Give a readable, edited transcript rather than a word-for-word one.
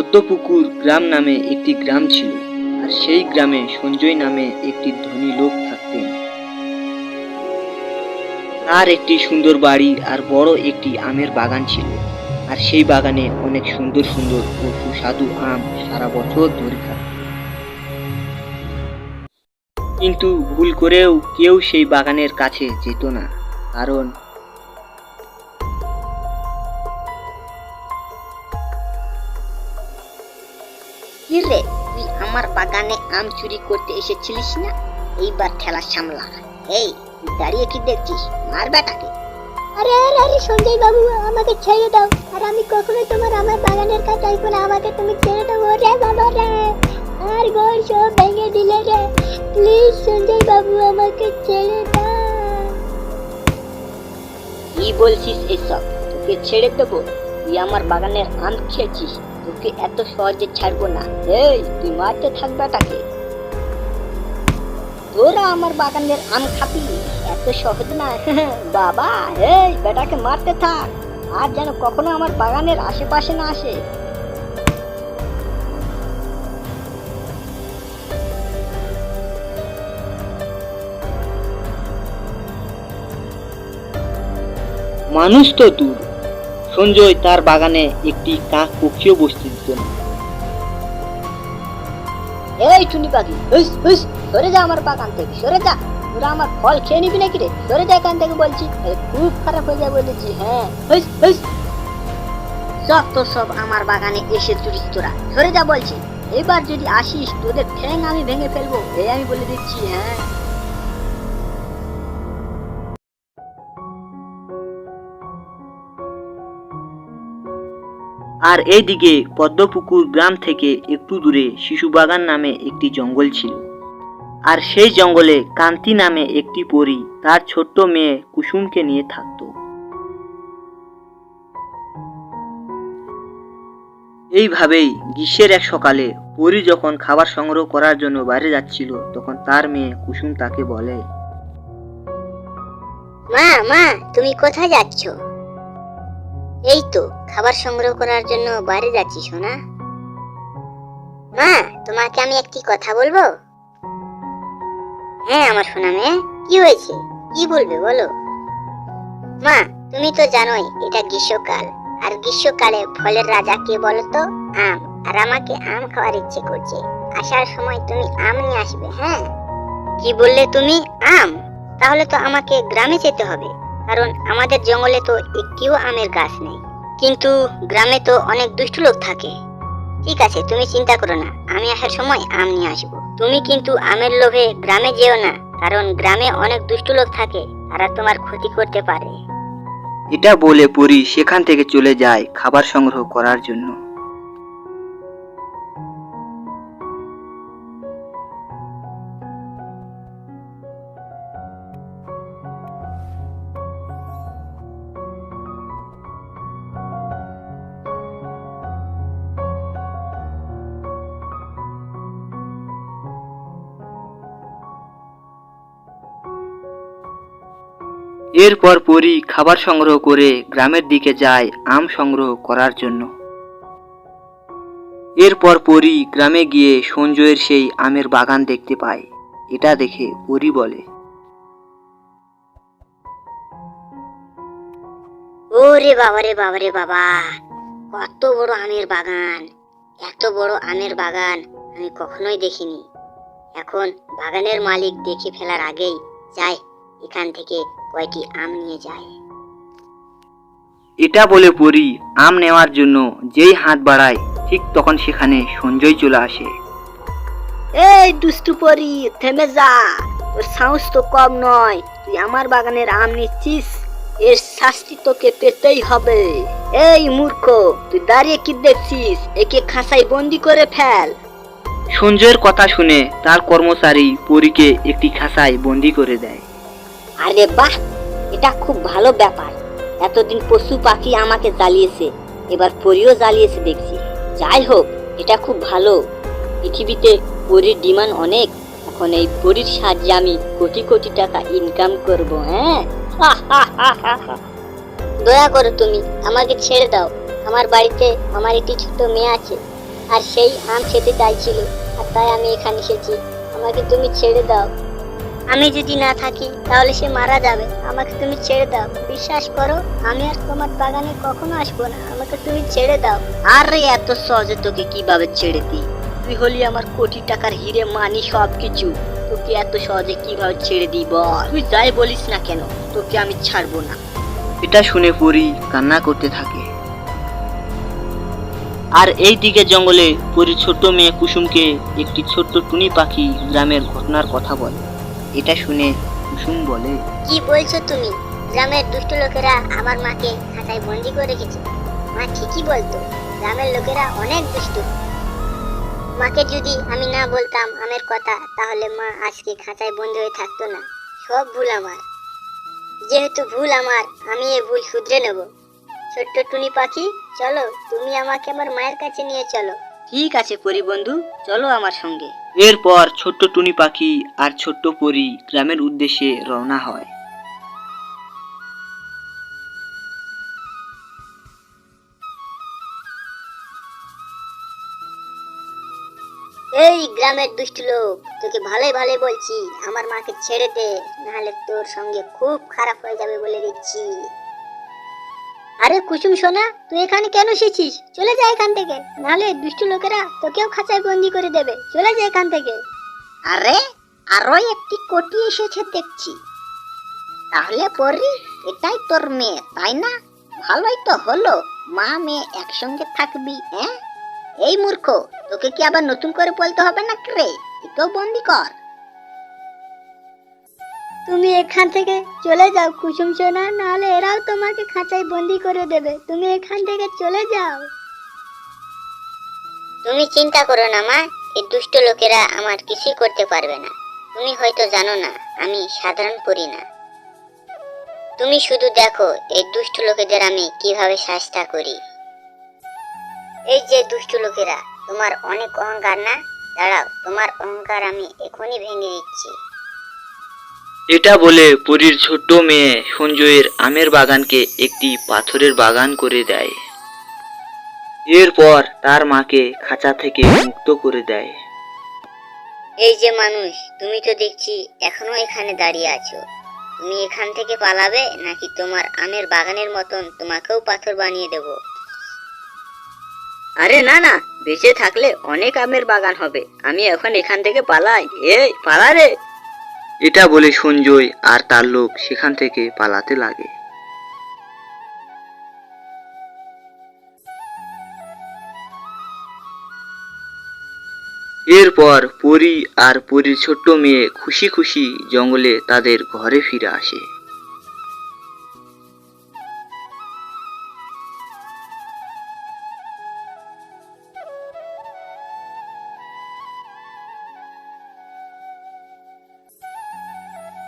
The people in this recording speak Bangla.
পদ্মপুকুর গ্রাম নামে একটি গ্রাম ছিল, আর সেই গ্রামে সঞ্জয় নামে একটি ধনী লোক থাকতেন। তার একটি সুন্দর বাড়ি আর বড় একটি আমের বাগান ছিল, আর সেই বাগানে অনেক সুন্দর সুন্দর ও সুস্বাদু আম সারা বছর ধরে থাকত। কিন্তু ভুল করেও কেউ সেই বাগানের কাছে যেত না, কারণ কি রে, তুই আমার বাগানে আম চুরি করতে এসেছিলিস না? এইবার ঠেলা সামলা। এই, তুই দাঁড়িয়ে কি দেখছিস? মার বেটাকে। আরে আরে আরে সঞ্জয় বাবু, আমাকে ছেড়ে দাও। আর আমি কখনোই তোমার আমার বাগানের কাছে আসবো না। আমাকে তুমি ছেড়ে দাও। রে বাবা রে, আর ঘর সব ভেঙে দিলে রে। প্লিজ সঞ্জয় বাবু, আমাকে ছেড়ে দাও। কি বলছিস এসব? তোকে ছেড়ে দেবো? তুই আমার বাগানের আম খেয়েছিস, তোকে এত সহজে ছাড়বো না। এই, তুই মারতে থাক বেটাকে। তোরা আমার বাগানের আম খাবি? এত সহজ না বাবা। এই, বেটাকে মারতে থাক, আর যেন কখনো আমার বাগানের আশেপাশে না আসে। মানুষ তো দূর, সঞ্জয় তার বাগানে একটি কাক পক্ষীও বসতে দিত না। এই টুনি পাখি, সরে যা আমার বাগান থেকে, সরে যা। তোরা আমার ফল খেয়ে নিবি নাকি রে? সরে যা এখান থেকে বলছি, খুব খারাপ হয়ে যায় বলেছি। হ্যাঁ, সব তো সব আমার বাগানে এসে চুরিস তোরা, সরে যা বলছি। এবার যদি আসিস, তোদের ঠ্যাং আমি ভেঙে ফেলবো, এই আমি বলে দিচ্ছি। হ্যাঁ, আর এইদিকে পদ্মপুকুর গ্রাম থেকে একটু দূরে শিশুবাগান নামে একটি জঙ্গল ছিল, আর সেই জঙ্গলে কান্তি নামে একটি পরী তার ছোট্ট মেয়ে কুসুমকে নিয়ে থাকত। এইভাবেই গ্রীষ্মের এক সকালে পরী যখন খাবার সংগ্রহ করার জন্য বাইরে যাচ্ছিল, তখন তার মেয়ে কুসুম তাকে বলে, মা মা, তুমি কোথায় যাচ্ছ? এই তো খাবার সংগ্রহ করার জন্য বাইরে যাচ্ছি সোনা। মা, তোমাকে আমি একটি কথা বলবো? হ্যাঁ আমার সোনা মেয়ে, কি হয়েছে? কি বলবে বলো। মা, তুমি তো জানোই এটা গ্রীষ্মকাল, আর গ্রীষ্মকালে ফলের রাজা কে বলো তো? আম। আর আমাকে আম খাওয়ার ইচ্ছে করছে। আসার সময় তুমি আম নিয়ে আসবে। হ্যাঁ। কি বললে তুমি? আম? তাহলে তো আমাকে গ্রামে যেতে হবে, কারণ আমাদের জঙ্গলে তো একটিও আমের গাছ নেই। কিন্তু গ্রামে তো অনেক দুষ্ট লোক থাকে। ঠিক আছে, তুমি চিন্তা করো না, আমি আসার সময় আম নিয়ে আসবো। তুমি কিন্তু আমের লোভে গ্রামে যেও না, কারণ গ্রামে অনেক দুষ্ট লোক থাকে, তারা তোমার ক্ষতি করতে পারে। এটা বলে পরী সেখান থেকে চলে যায় খাবার সংগ্রহ করার জন্য। এরপর পরী খাবার সংগ্রহ করে গ্রামের দিকে যায় আম সংগ্রহ করার জন্য। এরপর পরী গ্রামে গিয়ে সঞ্জয়ের সেই আমের বাগান দেখতে পায়। এটা দেখে পরী বলে, ওরে বাবা রে বাবা রে বাবা, কত বড় আমের বাগান! এত বড় আমের বাগান আমি কখনোই দেখিনি। এখন বাগানের মালিক দেখে ফেলার আগেই যাই, এখান থেকে কয়টি আম নিয়ে যায়। এটা বলে পরী আম নেওয়ার জন্য যেই হাত বাড়ায়, ঠিক তখন সেখানে সঞ্জয় চলে আসে। এই দুষ্টু পরি, থেমে যা। তোর সাহস তো কম নয়, তুই আমার বাগানের আম নিচ্ছিস, এর শাস্তি তোকে পেতেই হবে। এই মূর্খ, তুই দাঁড়িয়ে কি দেখছিস? একে খাঁচায় বন্দি করে ফেল। সঞ্জয়ের কথা শুনে তার কর্মচারী পরীকে একটি খাঁচায় বন্দি করে দেয়। আরে বাহ, এটা খুব ভালো ব্যাপার। এতদিন পশু পাখি আমাকে জ্বালিয়েছে, এবার পরীও জ্বালিয়েছে দেখছি। যাই হোক, এটা খুব ভালো। পৃথিবীতে পরীর ডিমান্ড অনেক। এখন এই পরীর সাহায্যে আমি কোটি কোটি টাকা ইনকাম করব। হ্যাঁ, দয়া করো, তুমি আমাকে ছেড়ে দাও। আমার বাড়িতে আমার একটি ছোট মেয়ে আছে, আর সেই আম খেতে চাইছিল, আর তাই আমি এখানে এসেছি। আমাকে তুমি ছেড়ে দাও। আমি যদি না থাকি তাহলে সে মারা যাবে। আমাকে তুমি ছেড়ে দাও, বিশ্বাস করো আমি আর তোমার বাগানে কখনো আসবো না। আমাকে তুমি ছেড়ে দাও। আরে এত সহজে তোকে কিভাবে ছেড়ে দিই? তুই হলি আমার কোটি টাকার হিরে মানি সবকিছু। তোকে এত সহজে কিভাবে ছেড়ে দিই বল? তুই যাই বলিস না কেন, তোকে আমি ছাড়বো না। এটা শুনে পরী কান্না করতে থাকে। আর এই দিকে জঙ্গলে পরীর ছোট্ট মেয়ে কুসুমকে একটি ছোট্ট টুনি পাখি গ্রামের ঘটনার কথা বলে। এটা শুনে কুসুম বলে, কি বলছো তুমি? গ্রামের দুষ্ট লোকেরা আমার মাকে খাঁচায় বন্দি করে রেখেছে। মা ঠিকই বলতো, গ্রামের লোকেরা অনেক দুষ্ট। মাকে যদি আমি না বলতাম আমের কথা, তাহলে মা আজকে খাঁচায় বন্দি হয়ে থাকতো না। সব ভুল আমার। যেহেতু ভুল আমার, আমি এই ভুল শুধরে নেব। ছোট্ট টুনি পাখি, চলো, তুমি আমাকে আমার মায়ের কাছে নিয়ে চলো। ঠিক আছে পরি বন্ধু, চলো আমার সঙ্গে। এরপর ছোট্ট টুনি পাখি আর ছোট্ট পরী গ্রামের উদ্দেশ্যে রওনা হয়। এই গ্রামের দুষ্ট লোক, তোকে ভালোই ভালোই বলছি, আমার মাকে ছেড়ে দে, নাহলে তোর সঙ্গে খুব খারাপ হয়ে যাবে বলে দিচ্ছি। আরে কুসুম সোনা, তুই এখানে কেন এসেছিস? চলে যা এখান থেকে, নাহলে দুষ্ট লোকেরা তোকেও খাঁচায় বন্দি করে দেবে। চলে যা এখান থেকে। আরে আরো একটি কোটি এসেছে দেখছি। তাহলে পরি, এটাই তোর মেয়ে তাই না? ভালোই তো হলো, মা মেয়ে একসঙ্গে থাকবি। হ্যাঁ, এই মূর্খ, তোকে কি আবার নতুন করে বলতে হবে না রে? একেও বন্দি কর। তুমি এখান থেকে চলে যাও কুসুম সোনা, নাহলে এরাও তোমাকে খাঁচায় বন্দি করে দেবে। তুমি এখান থেকে চলে যাও। তুমি চিন্তা করো না মা, এই দুষ্ট লোকেরা আমার কিছুই করতে পারবে না। তুমি হয়তো জানো না, আমি সাধারণ পরি না। তুমি শুধু দেখো এই দুষ্ট লোকেদের আমি কিভাবে শাস্তা করি। এই যে দুষ্ট লোকেরা, তোমার অনেক অহংকার না? দাঁড়াও, তোমার অহংকার আমি এখনই ভেঙে দিচ্ছি। এটা বলে পরীর ছোট্ট মেয়ে সঞ্জয়ের আমের বাগানকে একটি পাথরের বাগান করে দেয়। এরপর তার মাকে খাঁচা থেকে মুক্ত করে দেয়। এই যে মানুষ, তুমি তো দেখছি এখনো এখানে দাঁড়িয়ে আছো। তুমি এখান থেকে পালাবে, নাকি তোমার আমের বাগানের মতন তোমাকেও পাথর বানিয়ে দেব? আরে না না, বেঁচে থাকলে অনেক আমের বাগান হবে। আমি এখন এখান থেকে পালাই। এই পালা রে। এটা বলে সঞ্জয় আর তার লোক সেখান থেকে পালাতে লাগে। এরপর পরী আর পরীর ছোট্ট মেয়ে খুশি খুশি জঙ্গলে তাদের ঘরে ফিরে আসে।